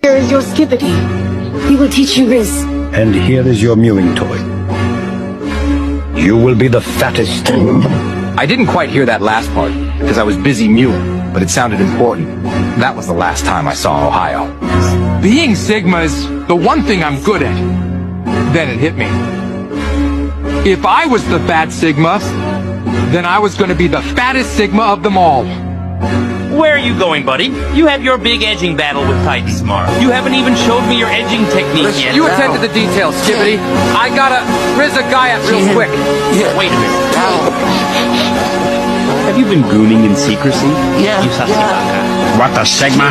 Here is your Skippity. He will teach you Riz. And here is your mewing toy. You will be the fattest. I didn't quite hear that last part, because I was busy mewing, but it sounded important. That was the last time I saw Ohio. Being Sigma is the one thing I'm good at. Then it hit me. If I was the fat Sigma, then I was going to be the fattest Sigma of them all. Where are you going, buddy? You have your big edging battle with Titans tomorrow. You haven't even showed me your edging technique yet. You attend to the details, Skibbity. I gotta riz a guy up real quick. Wait a minute. Have you been gooning in secrecy? Yeah. You sussy baka. What the Sigma?